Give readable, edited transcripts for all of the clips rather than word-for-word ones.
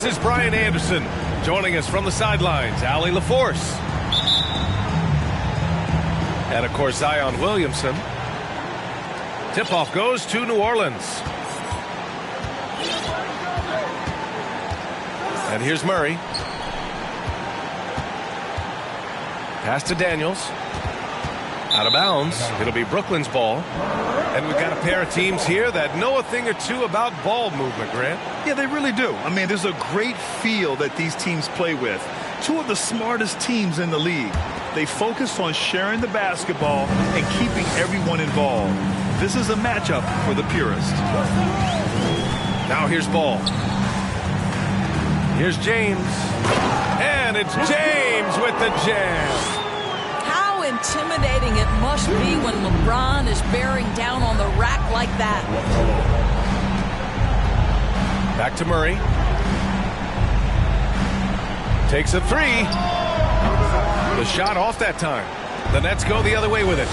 This is Brian Anderson joining us from the sidelines. Allie LaForce. And, of course, Zion Williamson. Tip-off goes to New Orleans. And here's Murray. Pass to Daniels. Out of bounds. It'll be Brooklyn's ball. And we've got a pair of teams here that know a thing or two about ball movement, Grant. Yeah, they really do. I mean, there's a great feel that these teams play with. Two of the smartest teams in the league. They focus on sharing the basketball and keeping everyone involved. This is a matchup for the purist. Now here's Ball. Here's James. And it's James with the jam. How intimidating it must be when LeBron is bearing down on the rack like that. Back to Murray. Takes a three. The shot off that time. The Nets go the other way with it.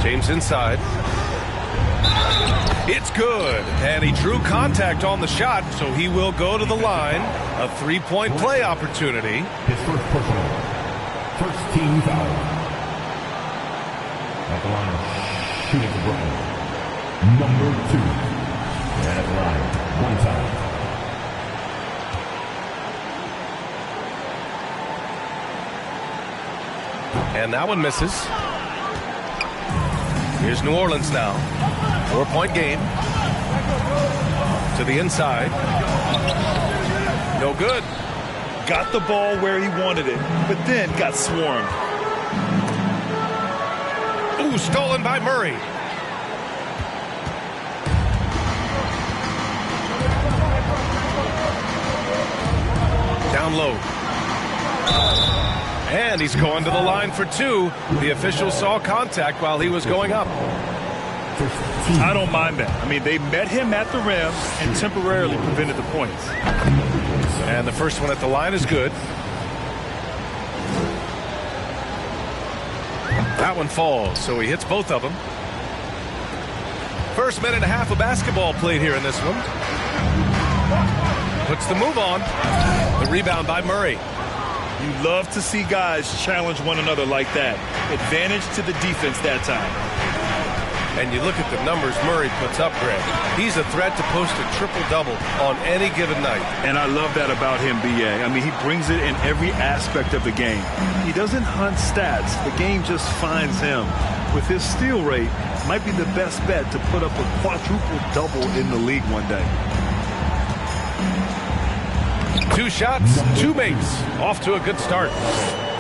James inside. It's good. And he drew contact on the shot, so he will go to the line. A three-point play opportunity. His first personal. First team foul. At the line, shooting for Brooklyn. Number 2. And at the line, one time. And that one misses. Here's New Orleans now. 4-point game. To the inside. No good. Got the ball where he wanted it, but then got swarmed. Ooh, stolen by Murray. Down low. And he's going to the line for two. The official saw contact while he was going up. I don't mind that. I mean, they met him at the rim and temporarily prevented the points. And the first one at the line is good. That one falls, so he hits both of them. First minute and a half of basketball played here in this one. Puts the move on. The rebound by Murray. You love to see guys challenge one another like that. Advantage to the defense that time. And you look at the numbers Murray puts up, Greg. He's a threat to post a triple-double on any given night. And I love that about him, B.A. I mean, he brings it in every aspect of the game. He doesn't hunt stats. The game just finds him. With his steal rate, might be the best bet to put up a quadruple-double in the league one day. 2 shots, 2 makes. Off to a good start.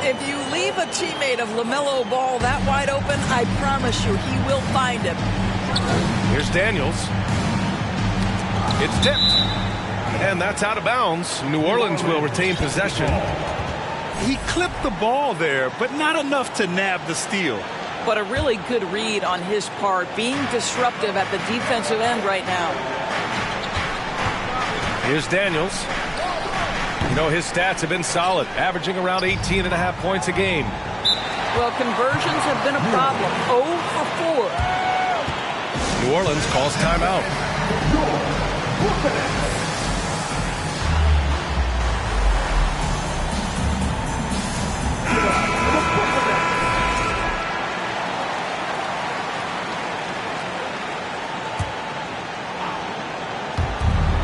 If you leave a teammate of LaMelo Ball that wide open, I promise you he will find him. Here's Daniels. It's tipped. And that's out of bounds. New Orleans will retain possession. He clipped the ball there, but not enough to nab the steal. But a really good read on his part, being disruptive at the defensive end right now. Here's Daniels. You know, his stats have been solid, averaging around 18.5 points a game. Well, conversions have been a problem. 0 for 4. New Orleans calls timeout.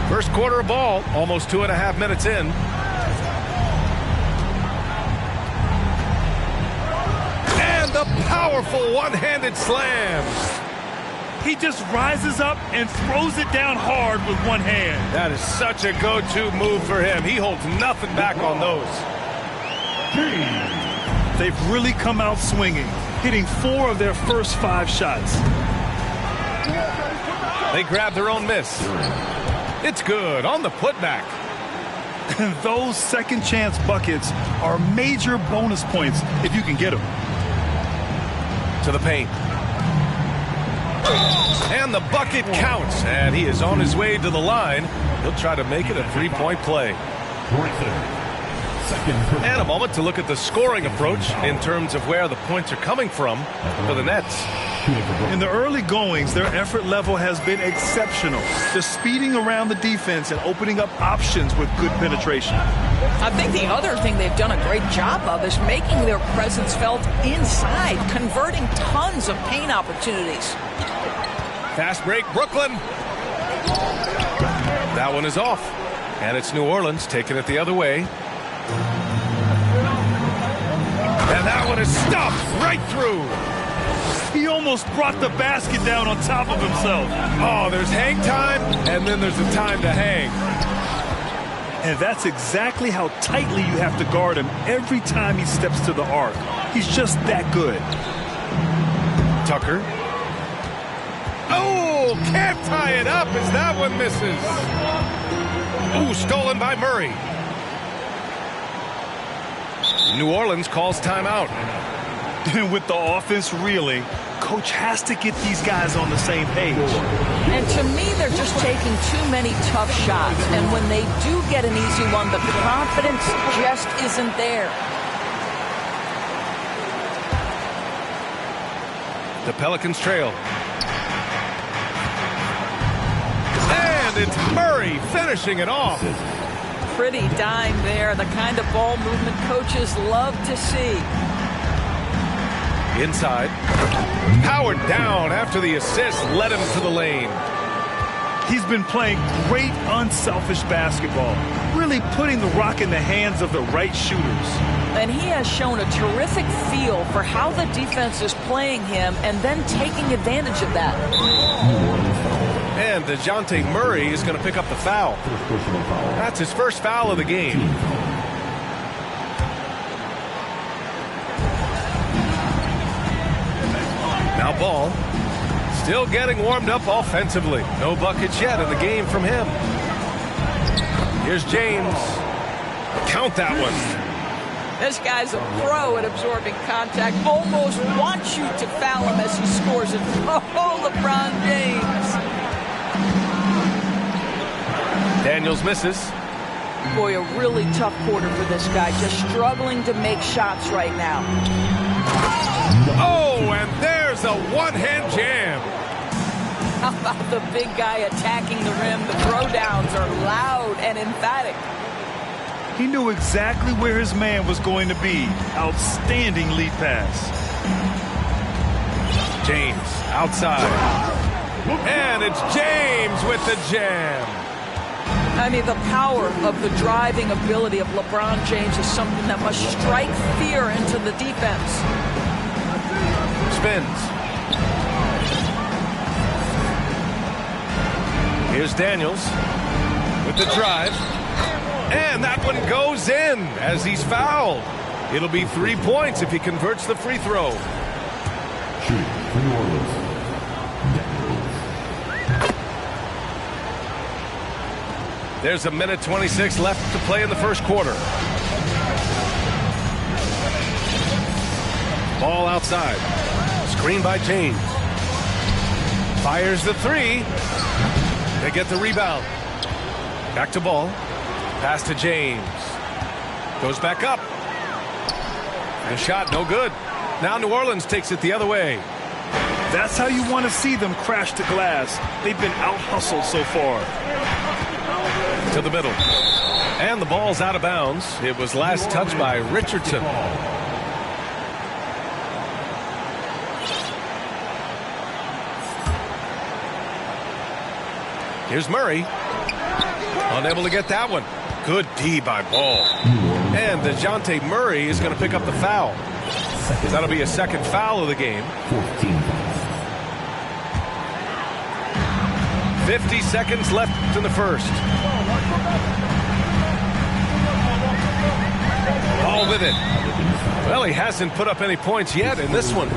First quarter of ball, almost 2.5 minutes in. And the powerful one-handed slam. He just rises up and throws it down hard with one hand. That is such a go-to move for him. He holds nothing back on those. They've really come out swinging, hitting 4 of their first 5 shots. They grab their own miss. It's good on the putback. Those second chance buckets are major bonus points if you can get them. To the paint. And the bucket counts. And he is on his way to the line. He'll try to make it a 3-point play. And a moment to look at the scoring approach in terms of where the points are coming from for the Nets. In the early goings, their effort level has been exceptional. They're speeding around the defense and opening up options with good penetration. I think the other thing they've done a great job of is making their presence felt inside, converting tons of paint opportunities. Fast break, Brooklyn. That one is off. And it's New Orleans taking it the other way. And that one is stuffed right through. He almost brought the basket down on top of himself. Oh, there's hang time, and then there's a time to hang. And that's exactly how tightly you have to guard him every time he steps to the arc. He's just that good. Tucker. Oh, can't tie it up as that one misses. Ooh, stolen by Murray. New Orleans calls timeout. And with the offense reeling, coach has to get these guys on the same page. And to me, they're just taking too many tough shots. And when they do get an easy one, the confidence just isn't there. The Pelicans trail. And it's Murray finishing it off. Pretty dime there, the kind of ball movement coaches love to see. Inside. Powered down after the assist led him to the lane. He's been playing great unselfish basketball, really putting the rock in the hands of the right shooters. And he has shown a terrific feel for how the defense is playing him and then taking advantage of that. And DeJounte Murray is going to pick up the foul. That's his first foul of the game. Now Ball. Still getting warmed up offensively. No buckets yet in the game from him. Here's James. Count that one. This guy's a pro at absorbing contact. Almost wants you to foul him as he scores it. Oh, LeBron James. Daniels misses. Boy, a really tough quarter for this guy. Just struggling to make shots right now. Oh, and there's a one-hand jam. How about the big guy attacking the rim? The throwdowns are loud and emphatic. He knew exactly where his man was going to be. Outstanding lead pass. James outside. And it's James with the jam. I mean, the power of the driving ability of LeBron James is something that must strike fear into the defense. Spins. Here's Daniels with the drive. And that one goes in as he's fouled. It'll be 3 points if he converts the free throw. There's a minute 26 left to play in the first quarter. Ball outside. Screen by James. Fires the three. They get the rebound. Back to Ball. Pass to James. Goes back up. The shot no good. Now New Orleans takes it the other way. That's how you want to see them crash the glass. They've been out-hustled so far. To the middle. And the ball's out of bounds. It was last touched by Richardson. Here's Murray. Unable to get that one. Good D by Ball. And DeJounte Murray is going to pick up the foul. That'll be a second foul of the game. 50 seconds left in the first. Ball with it. Well, he hasn't put up any points yet in this one.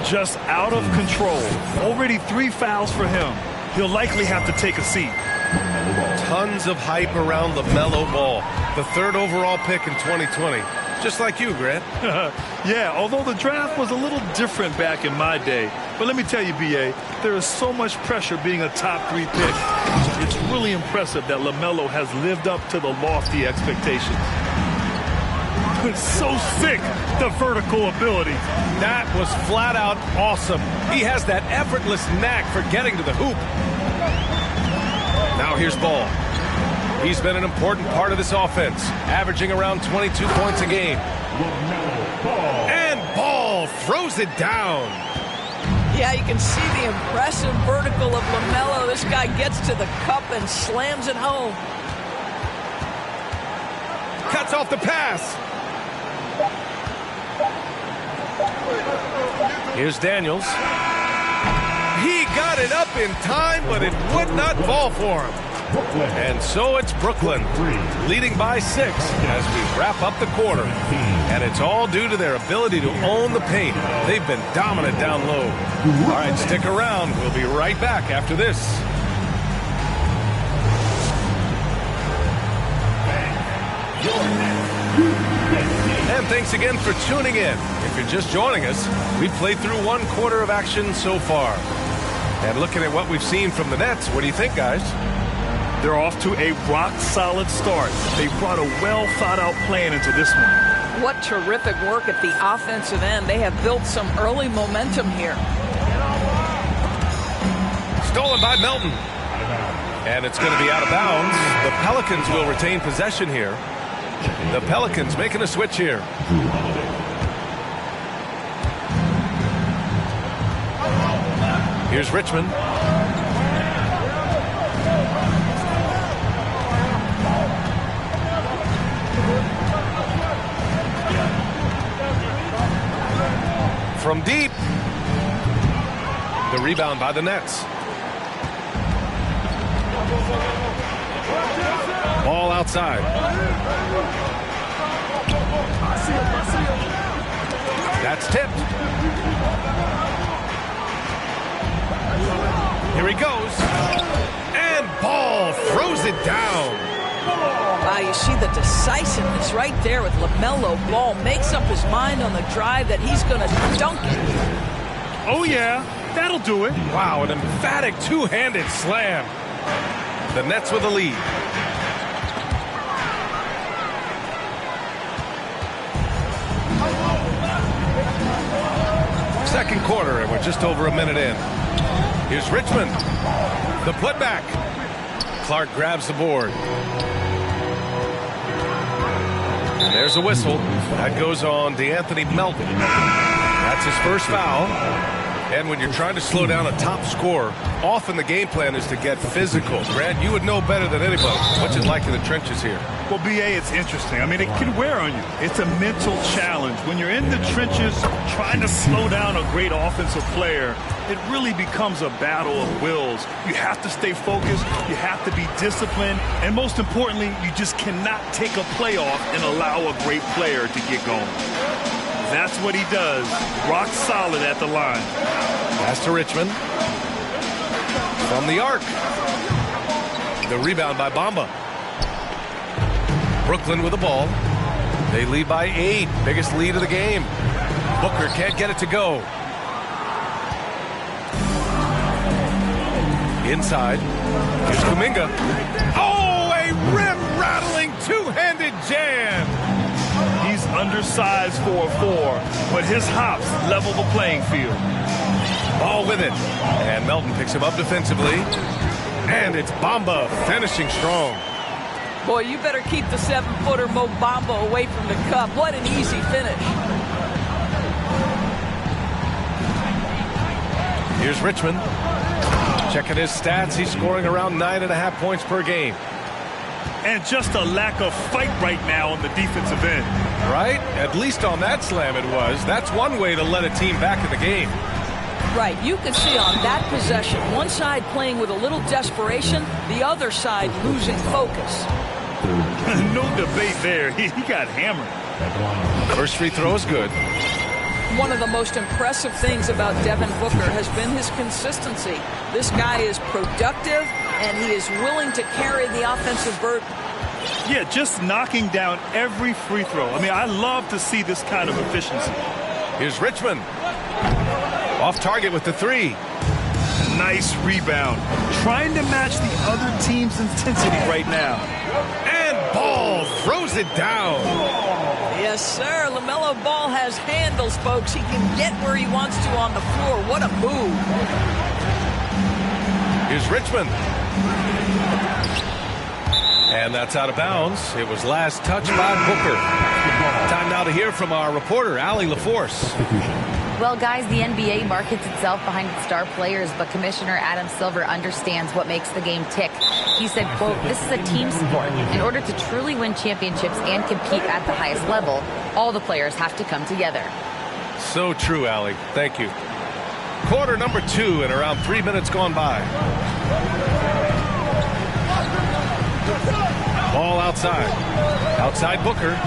Just out of control. Already 3 fouls for him. He'll likely have to take a seat. Tons of hype around LaMelo Ball, the 3rd overall pick in 2020. Just like you, Grant. Yeah, although the draft was a little different back in my day. But let me tell you, B.A., there is so much pressure being a top 3 pick. It's really impressive that LaMelo has lived up to the lofty expectations. So sick, the vertical ability. That was flat out awesome. He has that effortless knack for getting to the hoop. Now here's Ball. He's been an important part of this offense, averaging around 22 points a game. And Ball throws it down. Yeah, you can see the impressive vertical of LaMelo. This guy gets to the cup and slams it home. Cuts off the pass. Here's Daniels. He got it up in time, but it would not fall for him. And so it's Brooklyn leading by 6 as we wrap up the quarter. And it's all due to their ability to own the paint. They've been dominant down low. All right, stick around. We'll be right back after this. And thanks again for tuning in. If you're just joining us, we've played through 1 quarter of action so far. And looking at what we've seen from the Nets, what do you think, guys? They're off to a rock-solid start. They brought a well-thought-out plan into this one. What terrific work at the offensive end. They have built some early momentum here. Stolen by Melton. And it's going to be out of bounds. The Pelicans will retain possession here. The Pelicans making a switch here. Here's Richmond. From deep. The rebound by the Nets. Ball outside. That's tipped. Here he goes. And Ball throws it down. Wow, you see the decisiveness right there with LaMelo Ball. Makes up his mind on the drive that he's going to dunk it. Oh, yeah. That'll do it. Wow, an emphatic two-handed slam. The Nets with the lead. Second quarter, and we're just over a minute in. Here's Richmond. The putback. Clark grabs the board. And there's a whistle. That goes on DeAnthony Melton. That's his first foul. And when you're trying to slow down a top scorer, often the game plan is to get physical. Grant, you would know better than anybody. What's it like in the trenches here? Well, B.A., it's interesting. I mean, it can wear on you. It's a mental challenge. When you're in the trenches trying to slow down a great offensive player, it really becomes a battle of wills. You have to stay focused. You have to be disciplined. And most importantly, you just cannot take a play off and allow a great player to get going. That's what he does. Rock solid at the line. Pass to Richmond. From the arc. The rebound by Bamba. Brooklyn with the ball. They lead by 8. Biggest lead of the game. Booker can't get it to go. Inside. Here's Kuminga. Oh, a rim-rattling two-handed jam. He's undersized for a 4, but his hops level the playing field. Ball with it. And Melton picks him up defensively. And it's Bamba finishing strong. Boy, you better keep the 7-footer Mo Bamba away from the cup. What an easy finish. Here's Richmond. Checking his stats, he's scoring around 9.5 points per game. And just a lack of fight right now on the defensive end. Right? At least on that slam it was. That's one way to let a team back in the game. Right. You can see on that possession, one side playing with a little desperation, the other side losing focus. No debate there. He got hammered. First free throw is good. One of the most impressive things about Devin Booker has been his consistency. This guy is productive, and he is willing to carry the offensive burden. Yeah, just knocking down every free throw. I mean, I love to see this kind of efficiency. Here's Richmond. Off target with the 3. Nice rebound. Trying to match the other team's intensity right now. And Ball throws it down. Yes, sir. LaMelo Ball has handles, folks. He can get where he wants to on the floor. What a move. Here's Richmond. And that's out of bounds. It was last touched by Booker. Time now to hear from our reporter, Allie LaForce. Well, guys, the NBA markets itself behind its star players, but Commissioner Adam Silver understands what makes the game tick. He said, quote, "This is a team sport. In order to truly win championships and compete at the highest level, all the players have to come together." So true, Allie. Thank you. Quarter number 2 and around 3 minutes gone by. Ball outside. Outside Booker.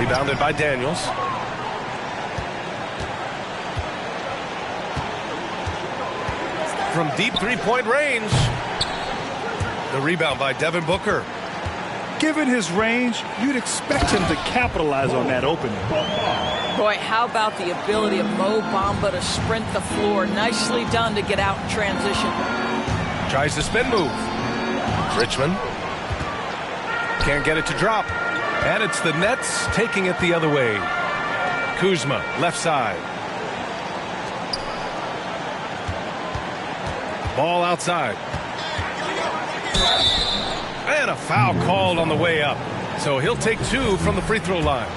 Rebounded by Daniels. From deep three-point range. The rebound by Devin Booker. Given his range, you'd expect him to capitalize on that opening. Boy, how about the ability of Mo Bamba to sprint the floor? Nicely done to get out in transition. Tries the spin move. Richmond. Can't get it to drop. And it's the Nets taking it the other way. Kuzma, left side. Ball outside. And a foul called on the way up. So he'll take 2 from the free throw line.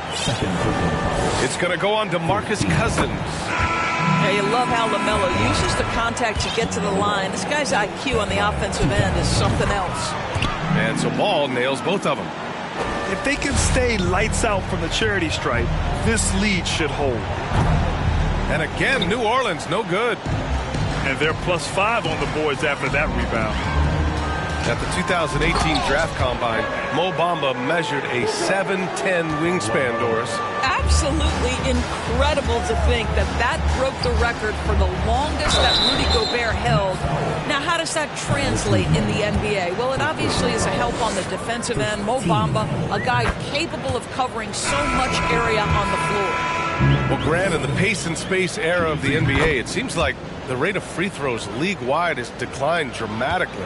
It's going to go on to Marcus Cousins. Yeah, you love how LaMelo uses the contact to get to the line. This guy's IQ on the offensive end is something else. And so Ball nails both of them. If they can stay lights out from the charity stripe, this lead should hold. And again, New Orleans, no good. And they're +5 on the boards after that rebound. At the 2018 Draft Combine, Mo Bamba measured a 7'10" wingspan, Doris. Absolutely incredible to think that that broke the record for the longest that Rudy Gobert held. Now, how does that translate in the NBA? Well, it obviously is a help on the defensive end. Mo Bamba, a guy capable of covering so much area on the floor. Well, Grant, in the pace and space era of the NBA, it seems like the rate of free throws league-wide has declined dramatically.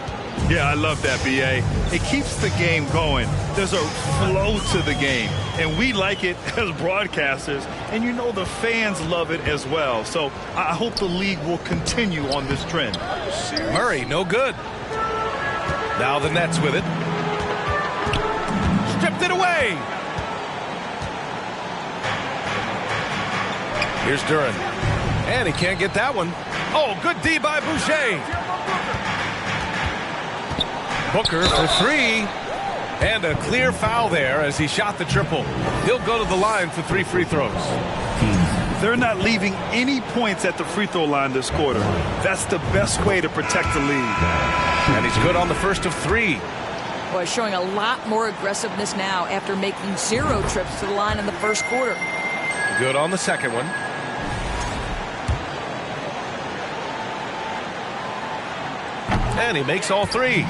Yeah, I love that, B.A. It keeps the game going. There's a flow to the game, and we like it as broadcasters, and you know the fans love it as well. So I hope the league will continue on this trend. Murray, no good. Now the Nets with it. Stripped it away. Here's Duren. And he can't get that one. Oh, good D by Boucher. Booker for 3. And a clear foul there as he shot the triple. He'll go to the line for 3 free throws. They're not leaving any points at the free throw line this quarter. That's the best way to protect the lead. And he's good on the first of 3. Boy, showing a lot more aggressiveness now after making 0 trips to the line in the first quarter. Good on the second one. And he makes all 3.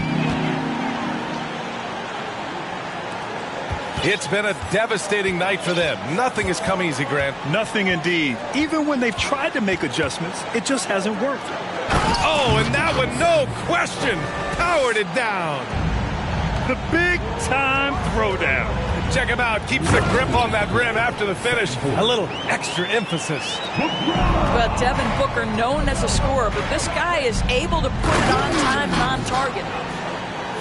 It's been a devastating night for them. Nothing has come easy, Grant. Nothing indeed. Even when they've tried to make adjustments, it just hasn't worked. Oh, and that one, no question, powered it down. The big-time throwdown. Check him out. Keeps the grip on that rim after the finish. A little extra emphasis. Well, Devin Booker, known as a scorer, but this guy is able to put it on time and on target.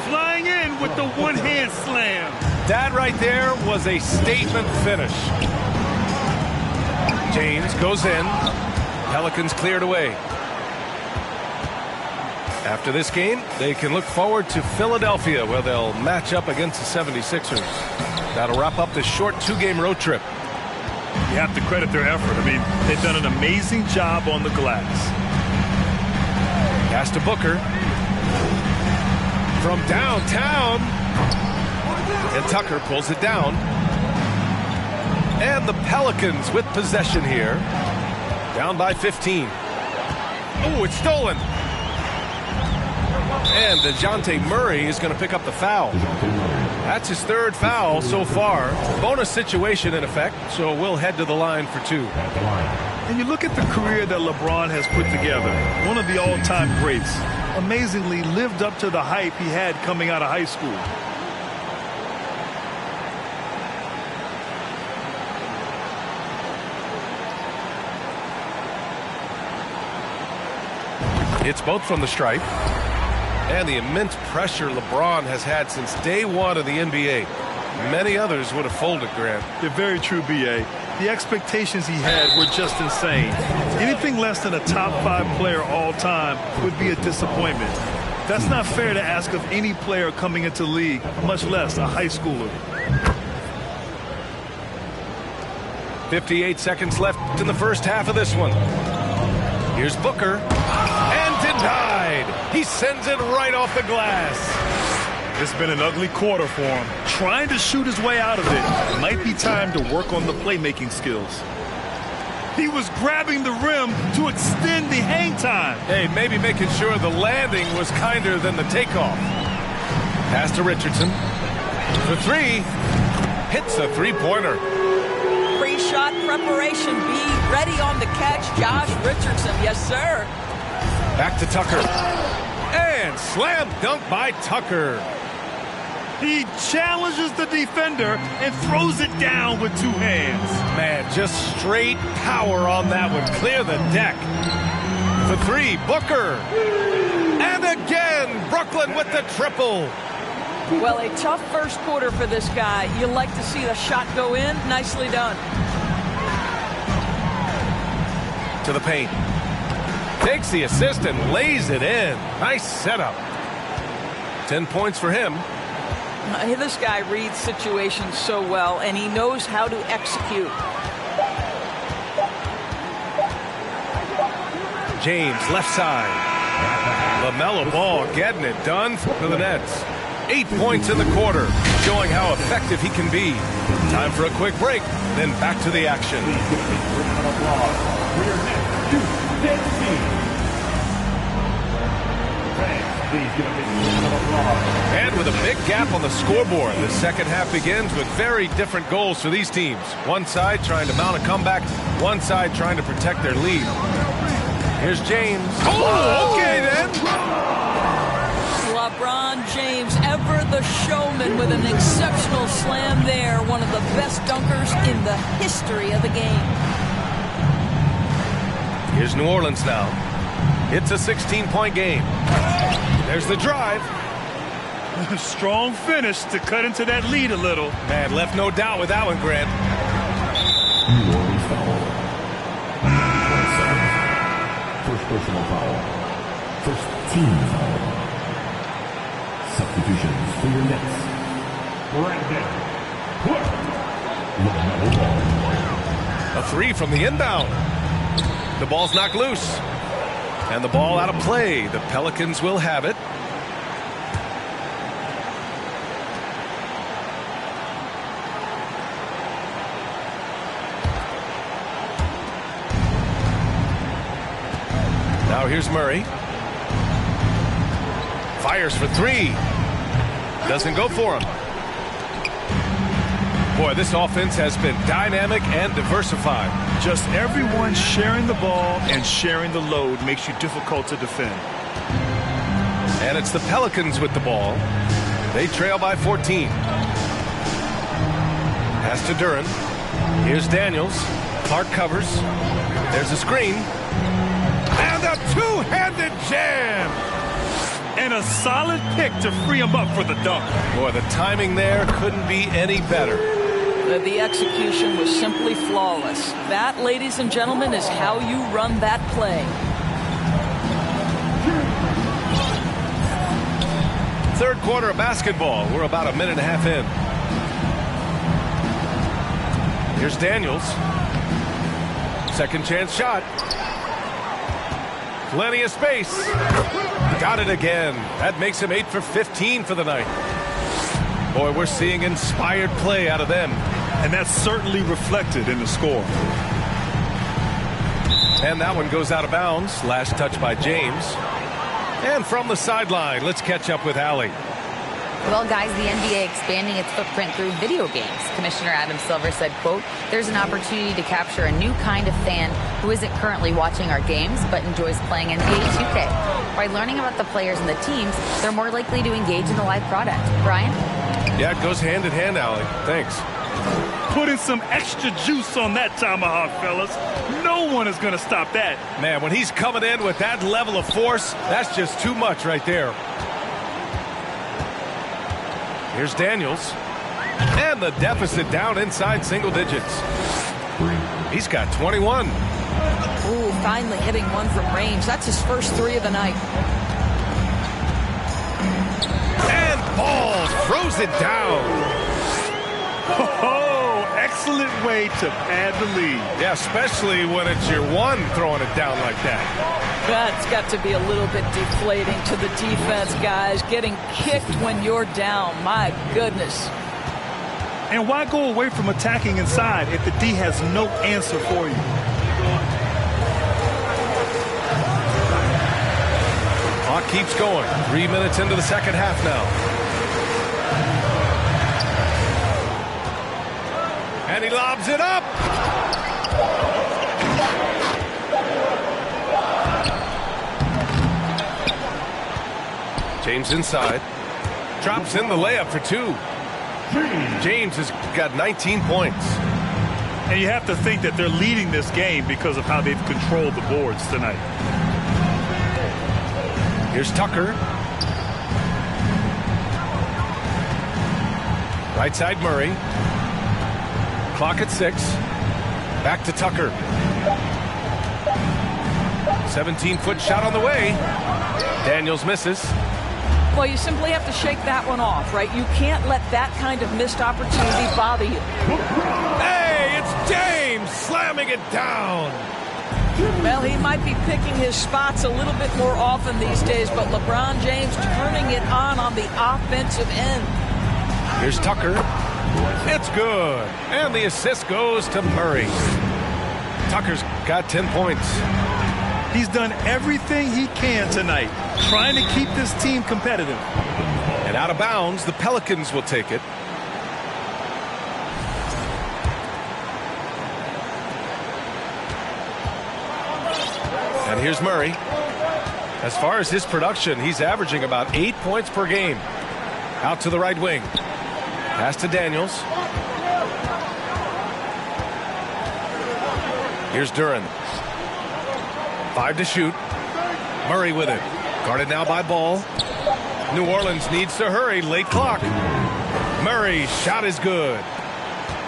Flying in with the one-hand slam. That right there was a statement finish. James goes in. Pelicans cleared away. After this game, they can look forward to Philadelphia, where they'll match up against the 76ers. That'll wrap up this short 2-game road trip. You have to credit their effort. I mean, they've done an amazing job on the glass. Pass to Booker. From downtown. And Tucker pulls it down. And the Pelicans with possession here. Down by 15. Oh, it's stolen. And DeJounte Murray is going to pick up the foul. That's his 3rd foul so far. Bonus situation in effect, so we'll head to the line for 2. And you look at the career that LeBron has put together. One of the all-time greats. amazingly lived up to the hype he had coming out of high school. It's both from the stripe. And the immense pressure LeBron has had since day one of the NBA. Many others would have folded, Grant. They're very true, B.A. The expectations he had were just insane. Anything less than a top 5 player all time would be a disappointment. That's not fair to ask of any player coming into the league, much less a high schooler. 58 seconds left in the first half of this one. Here's Booker. And denied. He sends it right off the glass. It's been an ugly quarter for him. Trying to shoot his way out of it. Might be time to work on the playmaking skills. He was grabbing the rim to extend the hang time. Hey, maybe making sure the landing was kinder than the takeoff. Pass to Richardson. For 3. Hits a three-pointer. Pre-shot preparation. Be ready on the catch, Josh Richardson. Yes, sir. Back to Tucker. And slam dunk by Tucker. He challenges the defender and throws it down with 2 hands. Man, just straight power on that one. Clear the deck. For 3, Booker. And again, Brooklyn with the triple. Well, a tough first quarter for this guy. You like to see the shot go in. Nicely done. To the paint. Takes the assist and lays it in. Nice setup. 10 points for him. This guy reads situations so well, and he knows how to execute. James, left side. LaMelo Ball getting it done for the Nets. 8 points in the quarter, showing how effective he can be. Time for a quick break, then back to the action. And with a big gap on the scoreboard, the second half begins with very different goals for these teams. One side trying to mount a comeback, one side trying to protect their lead. Here's James. Oh, okay then. LeBron James, ever the showman, with an exceptional slam there. One of the best dunkers in the history of the game. Here's New Orleans now. It's a 16-point game. There's the drive. Strong finish to cut into that lead a little. Man, left no doubt with that one, Grant. New Orleans foul. 27. First personal foul. First team foul. Substitutions for your Nets. Brandon Clarke. A 3 from the inbound. The ball's knocked loose. And the ball out of play. The Pelicans will have it. Now here's Murray. Fires for 3. Doesn't go for him. Boy, this offense has been dynamic and diversified. Just everyone sharing the ball and sharing the load makes you difficult to defend. And it's the Pelicans with the ball. They trail by 14. Pass to Duren. Here's Daniels. Clark covers. There's a screen. And a two-handed jam. And a solid pick to free him up for the dunk. Boy, the timing there couldn't be any better. The execution was simply flawless. That, ladies and gentlemen, is how you run that play. Third quarter of basketball. We're about a minute and a half in. Here's Daniels. Second chance shot. Plenty of space. Got it again. That makes him 8 for 15 for the night. Boy, we're seeing inspired play out of them. And that's certainly reflected in the score. And that one goes out of bounds. Last touch by James. And from the sideline, let's catch up with Allie. Well, guys, the NBA expanding its footprint through video games. Commissioner Adam Silver said, quote, there's an opportunity to capture a new kind of fan who isn't currently watching our games but enjoys playing NBA 2K. By learning about the players and the teams, they're more likely to engage in the live product. Brian? Yeah, it goes hand in hand, Allie. Thanks. Putting some extra juice on that tomahawk, fellas. No one is going to stop that. Man, when he's coming in with that level of force, that's just too much right there. Here's Daniels. And the deficit down inside single digits. He's got 21. Ooh, finally hitting one from range. That's his first 3 of the night. And Ball throws it down. Oh, excellent way to pad the lead. Yeah, especially when it's your one throwing it down like that. That's got to be a little bit deflating to the defense, guys. Getting kicked when you're down. My goodness. And why go away from attacking inside if the D has no answer for you? Clock keeps going. 3 minutes into the second half now. And he lobs it up. James inside. Drops in the layup for 2. James has got 19 points. And you have to think that they're leading this game because of how they've controlled the boards tonight. Here's Tucker. Right side Murray. Clock at 6. Back to Tucker. 17-foot shot on the way. Daniels misses. Well, you simply have to shake that one off, right? You can't let that kind of missed opportunity bother you. Hey, it's James slamming it down. Well, he might be picking his spots a little bit more often these days, but LeBron James turning it on the offensive end. Here's Tucker. It's good. And the assist goes to Murray. Tucker's got 10 points. He's done everything he can tonight, trying to keep this team competitive. And out of bounds, the Pelicans will take it. And here's Murray. As far as his production, he's averaging about 8 points per game. Out to the right wing. Pass to Daniels. Here's Duren. 5 to shoot. Murray with it. Guarded now by Ball. New Orleans needs to hurry. Late clock. Murray's shot is good.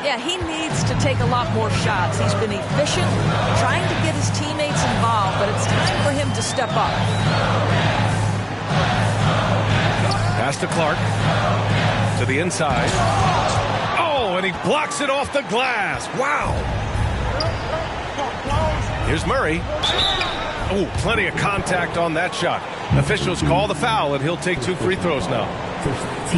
Yeah, he needs to take a lot more shots. He's been efficient, trying to get his teammates involved, but it's time for him to step up. Pass to Clark. To the inside. Oh, and he blocks it off the glass. Wow. Here's Murray. Oh, plenty of contact on that shot. Officials call the foul, and he'll take 2 free throws now.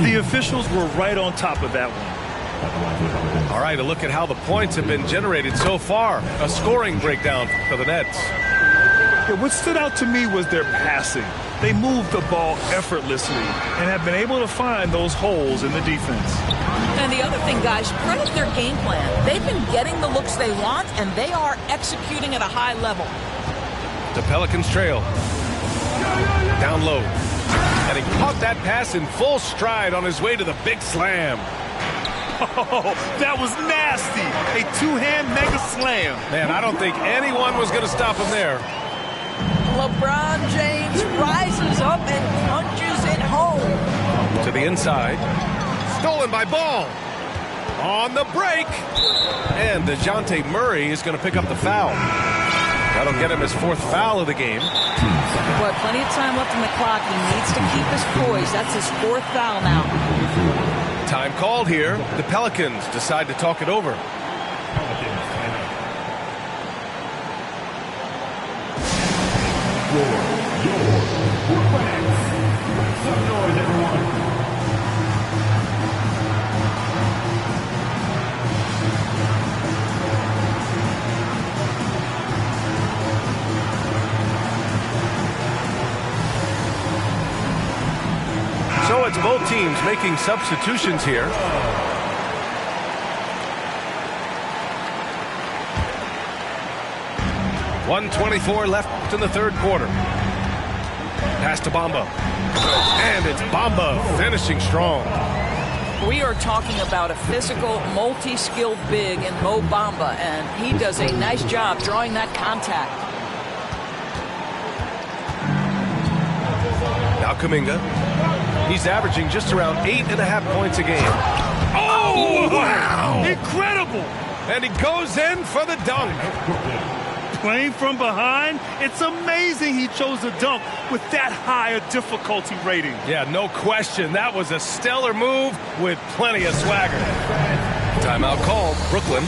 The officials were right on top of that one. All right, a look at how the points have been generated so far. A scoring breakdown for the Nets. Yeah, what stood out to me was their passing. They moved the ball effortlessly and have been able to find those holes in the defense. And the other thing, guys, credit their game plan. They've been getting the looks they want, and they are executing at a high level. The Pelicans trail. Down low. And he caught that pass in full stride on his way to the big slam. Oh, that was nasty. A two-hand mega slam. Man, I don't think anyone was going to stop him there. LeBron James rises up and punches it home. To the inside. Stolen by Ball. On the break. And DeJounte Murray is going to pick up the foul. That'll get him his 4th foul of the game. Boy, plenty of time left in the clock. He needs to keep his poise. That's his 4th foul now. Time called here. The Pelicans decide to talk it over. So So it's both teams making substitutions here. .124 left in the third quarter. Pass to Bamba. And it's Bamba finishing strong. We are talking about a physical, multi-skilled big in Mo Bamba, and he does a nice job drawing that contact. Now Kuminga. He's averaging just around 8.5 points a game. Oh, wow! Incredible! And he goes in for the dunk. Playing from behind, it's amazing he chose a dunk with that high a difficulty rating. Yeah, no question. That was a stellar move with plenty of swagger. Timeout called. Brooklyn.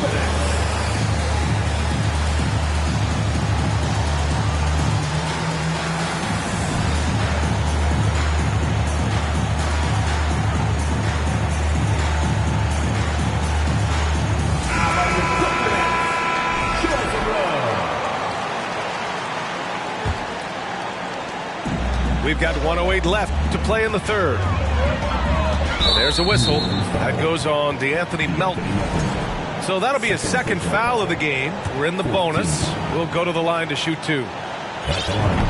We've got 1:08 left to play in the third. There's a whistle. That goes on DeAnthony Melton. So that'll be a second foul of the game. We're in the bonus. We'll go to the line to shoot two.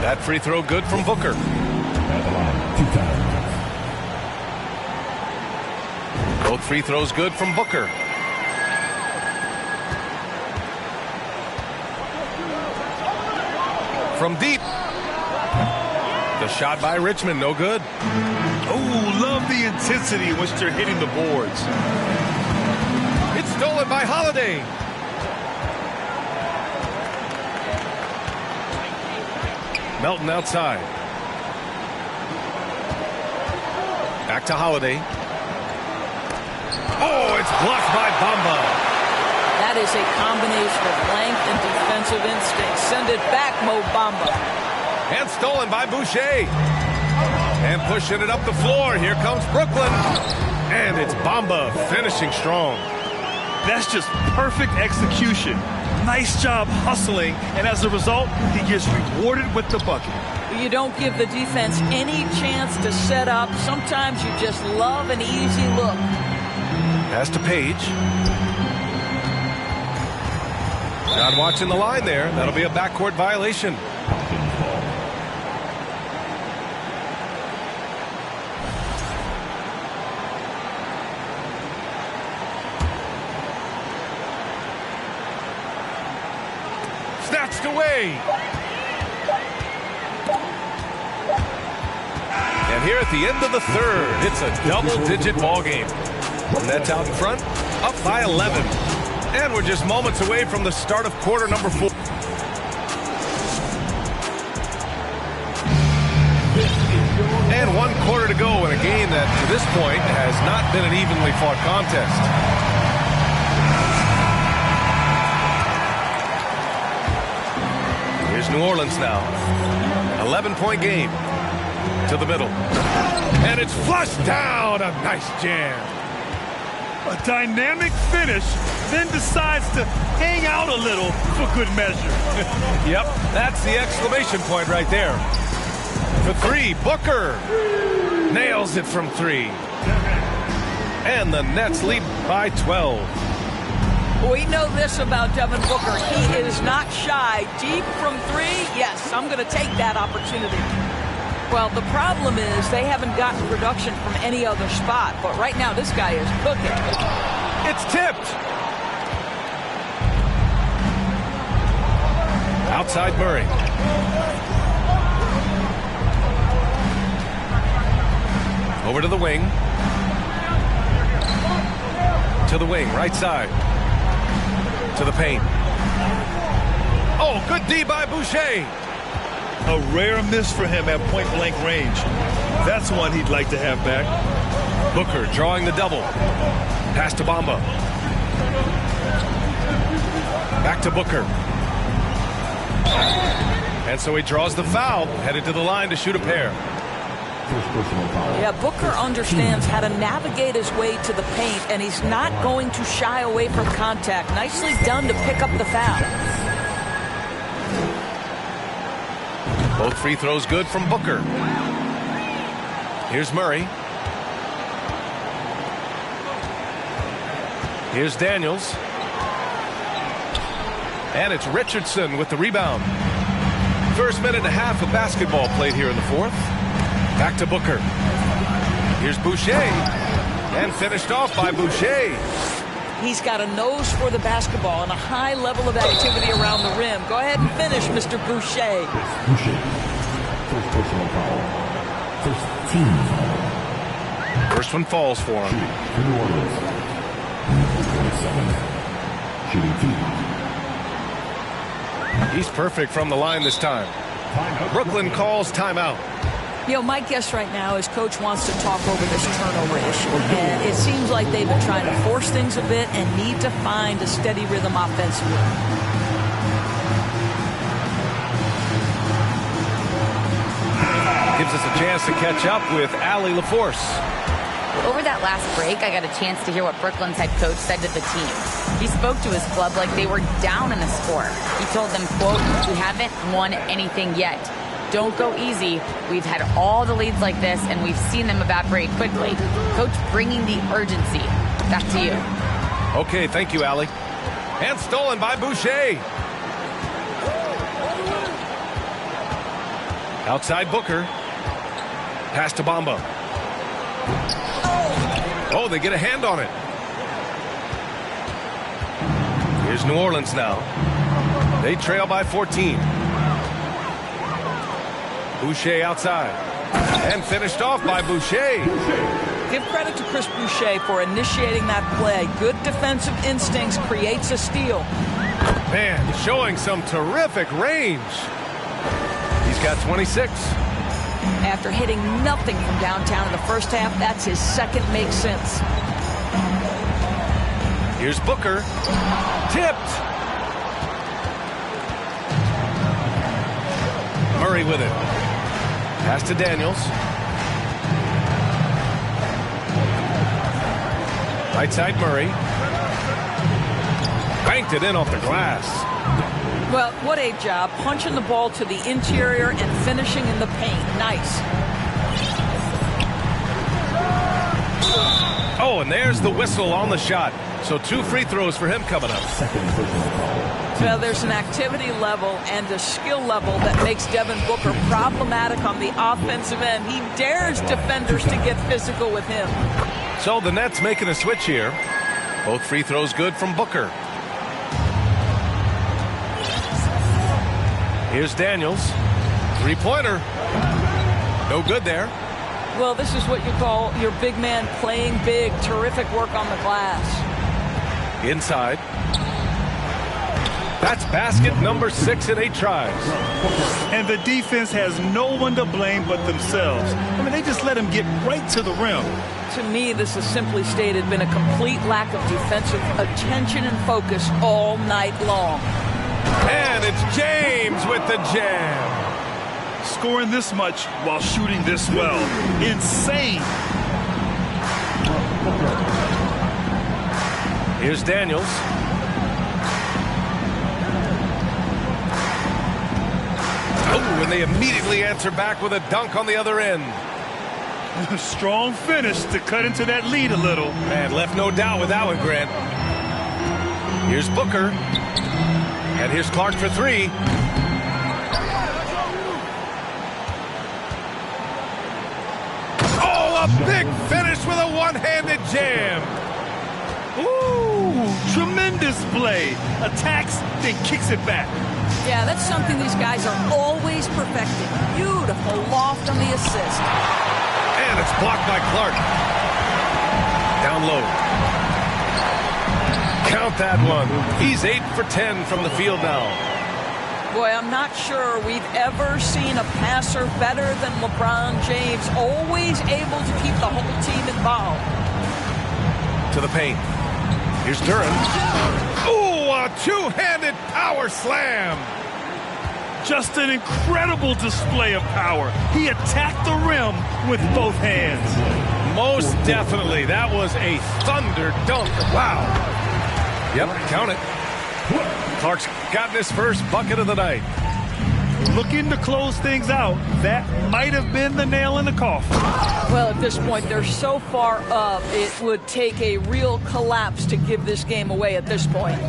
That free throw good from Booker. Both free throws good from Booker. From deep. The shot by Richmond, no good. Oh, love the intensity in which they're hitting the boards. It's stolen by Holiday. Melton outside. Back to Holiday. Oh, it's blocked by Bamba. That is a combination of length and defensive instinct. Send it back, Mo Bamba. And stolen by Boucher. And pushing it up the floor. Here comes Brooklyn. And it's Bamba finishing strong. That's just perfect execution. Nice job hustling. And as a result, he gets rewarded with the bucket. You don't give the defense any chance to set up. Sometimes you just love an easy look. Pass to Page. Not watching the line there. That'll be a backcourt violation. Snatched away. And here at the end of the third, it's a double-digit ball game. Nets out in front, up by 11. And we're just moments away from the start of quarter number 4. And 1 quarter to go in a game that, to this point, has not been an evenly fought contest. Here's New Orleans now. 11-point game. To the middle. And it's flushed down. A nice jam. A dynamic finish, then decides to hang out a little for good measure. Yep, that's the exclamation point right there. For three, Booker nails it from 3. And the Nets lead by 12. We know this about Devin Booker. He is not shy. Deep from 3, yes, I'm going to take that opportunity. Well, the problem is they haven't gotten production from any other spot. But right now, this guy is cooking. It's tipped. Outside Murray. Over to the wing. To the wing, right side. To the paint. Oh, good D by Boucher. A rare miss for him at point-blank range. That's one he'd like to have back. Booker drawing the double. Pass to Bamba. Back to Booker. And so he draws the foul, headed to the line to shoot a pair. Yeah, Booker understands how to navigate his way to the paint, and he's not going to shy away from contact. Nicely done to pick up the foul. Both free throws good from Booker. Here's Murray. Here's Daniels. And it's Richardson with the rebound. First minute and a half of basketball played here in the fourth. Back to Booker. Here's Boucher. And finished off by Boucher. He's got a nose for the basketball and a high level of activity around the rim. Go ahead and finish, Mr. Boucher. Boucher. First personal foul. First team foul. First one falls for him. New Orleans. 27. Shooting 2. He's perfect from the line this time. Brooklyn calls timeout. You know, my guess right now is Coach wants to talk over this turnover issue. And it seems like they've been trying to force things a bit and need to find a steady rhythm offensively. Gives us a chance to catch up with Allie LaForce. Over that last break, I got a chance to hear what Brooklyn's head coach said to the team. He spoke to his club like they were down in the score. He told them, quote, "We haven't won anything yet. Don't go easy. We've had all the leads like this, and we've seen them evaporate quickly." Coach bringing the urgency. Back to you. Okay, thank you, Allie. And stolen by Boucher. Outside Booker. Pass to Bamba. Oh, they get a hand on it. Here's New Orleans now. They trail by 14. Boucher outside. And finished off by Boucher. Give credit to Chris Boucher for initiating that play. Good defensive instincts creates a steal. Man, showing some terrific range. He's got 26. After hitting nothing from downtown in the first half, that's his second make sense. Here's Booker. Tipped. Murray with it. Pass to Daniels. Right side Murray. Banked it in off the glass. Well, what a job. Punching the ball to the interior and finishing in the paint. Nice. Oh, and there's the whistle on the shot. So 2 free throws for him coming up. Second personal foul. Well, there's an activity level and a skill level that makes Devin Booker problematic on the offensive end. He dares defenders to get physical with him. So the Nets making a switch here. Both free throws good from Booker. Here's Daniels. Three-pointer. No good there. Well, this is what you call your big man playing big. Terrific work on the glass. Inside. That's basket number 6 in 8 tries. And the defense has no one to blame but themselves. I mean, they just let him get right to the rim. To me, this has simply stated been a complete lack of defensive attention and focus all night long. And it's James with the jam. Scoring this much while shooting this well. Insane. Here's Daniels. Oh, and they immediately answer back with a dunk on the other end. Strong finish to cut into that lead a little. Man, left no doubt with that one, Grant. Here's Booker. And here's Clark for 3. Oh, a big finish with a one-handed jam. Ooh, tremendous play. Attacks, then kicks it back. Yeah, that's something these guys are always perfecting. Beautiful loft on the assist. And it's blocked by Clark. Down low. Count that one. He's 8 for 10 from the field now. Boy, I'm not sure we've ever seen a passer better than LeBron James. Always able to keep the whole team involved. To the paint. Here's Duran. Ooh, a two-handed power slam. Just an incredible display of power. He attacked the rim with both hands. Most definitely. That was a thunder dunk. Wow. Yep, count it. Clark's gotten his first bucket of the night. looking to close things out. That might have been the nail in the coffin. Well, at this point, they're so far up, it would take a real collapse to give this game away at this point.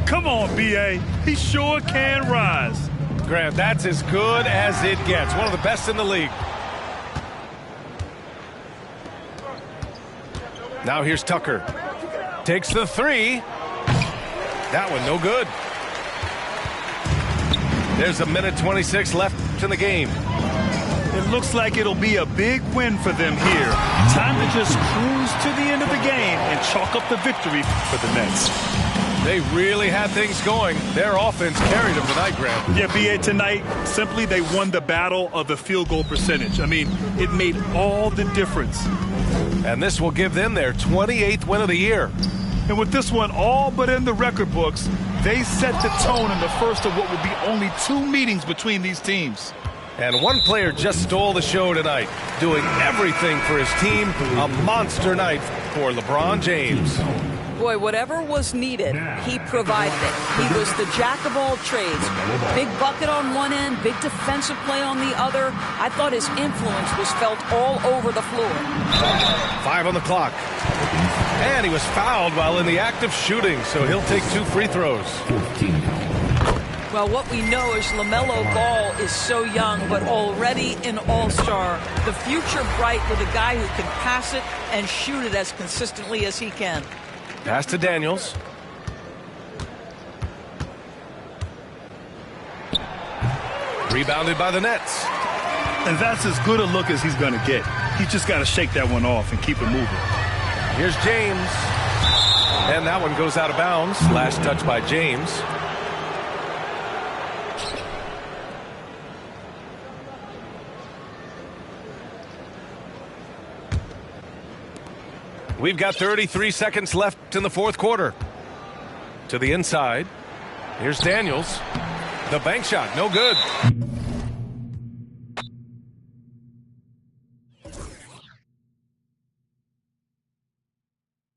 Come on, B.A. He sure can rise. Grant, that's as good as it gets. One of the best in the league. Now here's Tucker. Takes the three. That one no good. There's a minute 26 left in the game. It looks like it'll be a big win for them here. Time to just cruise to the end of the game and chalk up the victory for the Nets. They really had things going. Their offense carried them tonight, Grant. Yeah, B.A., tonight, simply they won the battle of the field goal percentage. I mean, it made all the difference. And this will give them their 28th win of the year. And with this one all but in the record books, they set the tone in the first of what will be only 2 meetings between these teams. And one player just stole the show tonight, doing everything for his team. A monster night for LeBron James. Boy, whatever was needed, he provided it. He was the jack of all trades. Big bucket on one end, big defensive play on the other. I thought his influence was felt all over the floor. 5 on the clock. And he was fouled while in the act of shooting, so he'll take 2 free throws. 14. Well, what we know is LaMelo Ball is so young, but already an all-star. The future bright with a guy who can pass it and shoot it as consistently as he can. Pass to Daniels. Rebounded by the Nets. And that's as good a look as he's going to get. He's just got to shake that one off and keep it moving. Here's James. And that one goes out of bounds. Last touch by James. We've got 33 seconds left in the fourth quarter. To the inside. Here's Daniels. The bank shot, no good.